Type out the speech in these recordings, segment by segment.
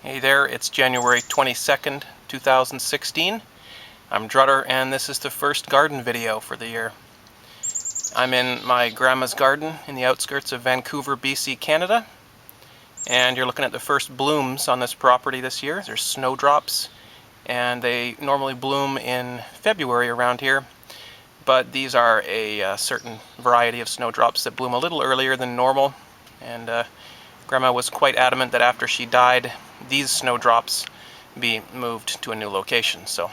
Hey there, it's January 22nd, 2016. I'm Drutter, and this is the first garden video for the year. I'm in my grandma's garden in the outskirts of Vancouver, BC, Canada. And you're looking at the first blooms on this property this year. There's snowdrops, and they normally bloom in February around here. But these are a certain variety of snowdrops that bloom a little earlier than normal. And Grandma was quite adamant that after she died, these snowdrops be moved to a new location, so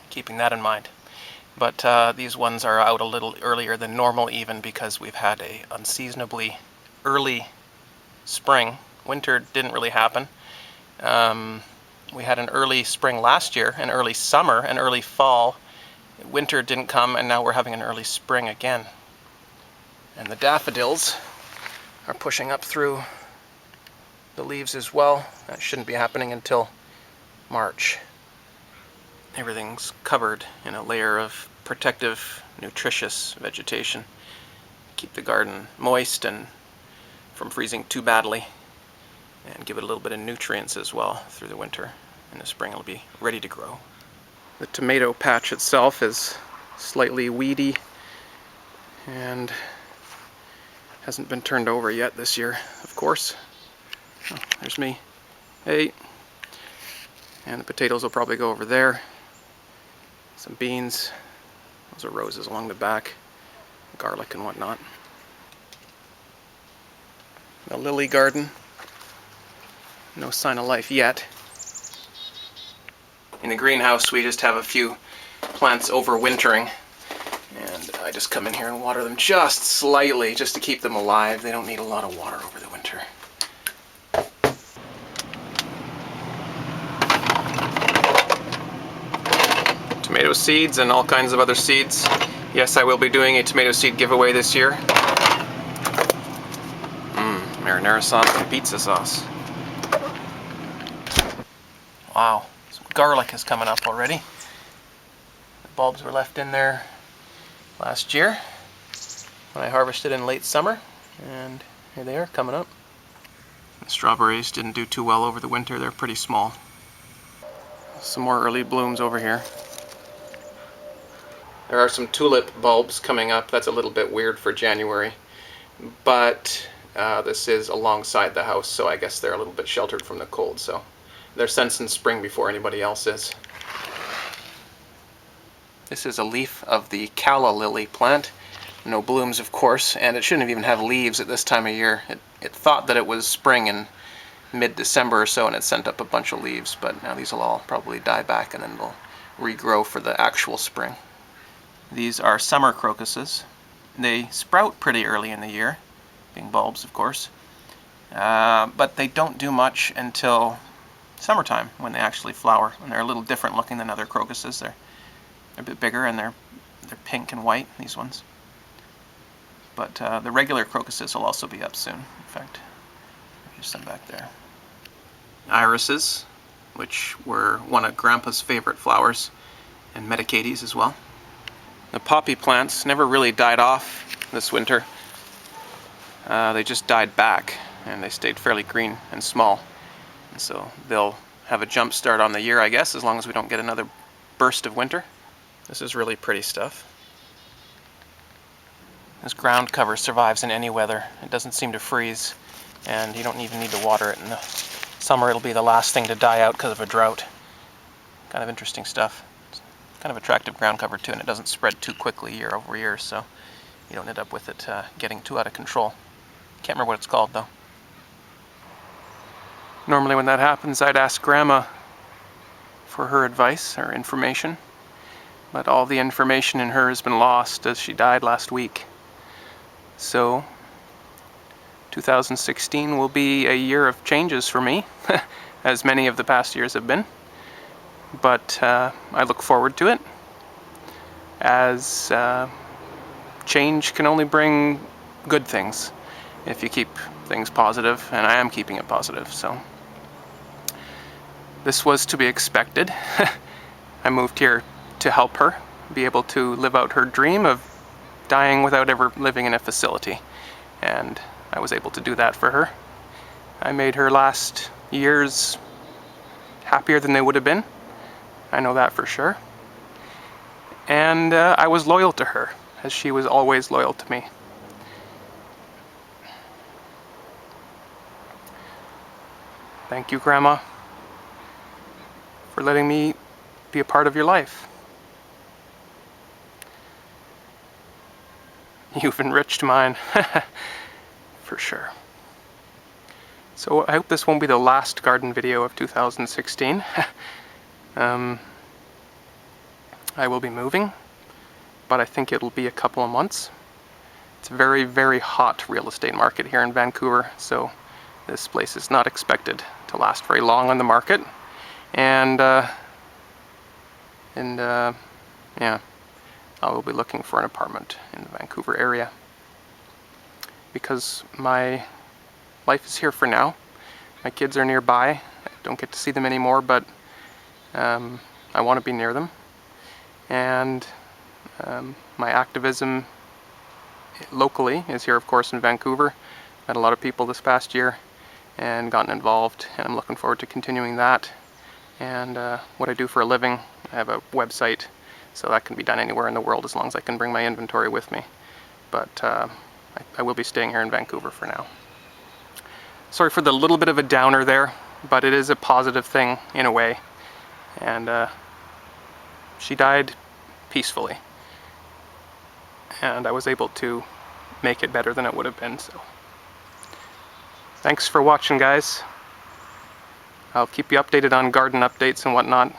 keeping that in mind. But these ones are out a little earlier than normal, even because we've had a unseasonably early spring. Winter didn't really happen. We had an early spring last year, an early summer, an early fall. Winter didn't come, and now we're having an early spring again. And the daffodils are pushing up through the leaves as well. That shouldn't be happening until March. Everything's covered in a layer of protective, nutritious vegetation. Keep the garden moist and from freezing too badly, and give it a little bit of nutrients as well through the winter. In the spring it'll be ready to grow. The tomato patch itself is slightly weedy and hasn't been turned over yet this year, of course. Oh, there's me. Hey. And the potatoes will probably go over there. Some beans. Those are roses along the back. Garlic and whatnot. The lily garden. No sign of life yet. In the greenhouse we just have a few plants overwintering. And I just come in here and water them just slightly, just to keep them alive. They don't need a lot of water over the winter. Tomato seeds and all kinds of other seeds. Yes, I will be doing a tomato seed giveaway this year. Marinara sauce and pizza sauce. Wow, some garlic is coming up already. The bulbs were left in there last year when I harvested in late summer, and here they are coming up. The strawberries didn't do too well over the winter. They're pretty small. Some more early blooms over here. There are some tulip bulbs coming up. That's a little bit weird for January, but this is alongside the house, so I guess they're a little bit sheltered from the cold, so they're sensing spring before anybody else is. This is a leaf of the calla lily plant. No blooms, of course, and it shouldn't even have leaves at this time of year. It thought that it was spring in mid-December or so, and it sent up a bunch of leaves, but now these will all probably die back and then they'll regrow for the actual spring. These are summer crocuses. They sprout pretty early in the year, being bulbs, of course, but they don't do much until summertime when they actually flower, and they're a little different looking than other crocuses. They're a bit bigger, and they're pink and white, these ones. But the regular crocuses will also be up soon. In fact, here's some back there. Irises, which were one of Grandpa's favorite flowers, and Metacades as well. The poppy plants never really died off this winter. They just died back, and they stayed fairly green and small. And so they'll have a jump start on the year, I guess, as long as we don't get another burst of winter. This is really pretty stuff. This ground cover survives in any weather. It doesn't seem to freeze, and you don't even need to water it. In the summer it'll be the last thing to die out because of a drought. Kind of interesting stuff. It's kind of attractive ground cover too, and it doesn't spread too quickly year over year, so you don't end up with it getting too out of control. Can't remember what it's called though. Normally when that happens I'd ask Grandma for her advice or information, but all the information in her has been lost as she died last week. So 2016 will be a year of changes for me, as many of the past years have been. But I look forward to it, as change can only bring good things if you keep things positive, and I am keeping it positive. So this was to be expected. I moved here to help her be able to live out her dream of dying without ever living in a facility, and I was able to do that for her. I made her last years happier than they would have been. I know that for sure. And I was loyal to her, as she was always loyal to me. Thank you, Grandma, for letting me be a part of your life. You've enriched mine, for sure. So I hope this won't be the last garden video of 2016. I will be moving, but I think it'll be a couple of months. It's a very, very hot real estate market here in Vancouver, so this place is not expected to last very long on the market. And yeah, I will be looking for an apartment in the Vancouver area, because my life is here for now. My kids are nearby. I don't get to see them anymore, but I want to be near them. And my activism locally is here, of course, in Vancouver. Met a lot of people this past year and gotten involved, and I'm looking forward to continuing that. And what I do for a living, I have a website, so that can be done anywhere in the world as long as I can bring my inventory with me. But I will be staying here in Vancouver for now. Sorry for the little bit of a downer there, but it is a positive thing in a way. And she died peacefully, and I was able to make it better than it would have been. So thanks for watching, guys. I'll keep you updated on garden updates and whatnot,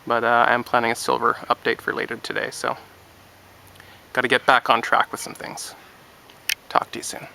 but I am planning a silver update for later today, so got to get back on track with some things. Talk to you soon.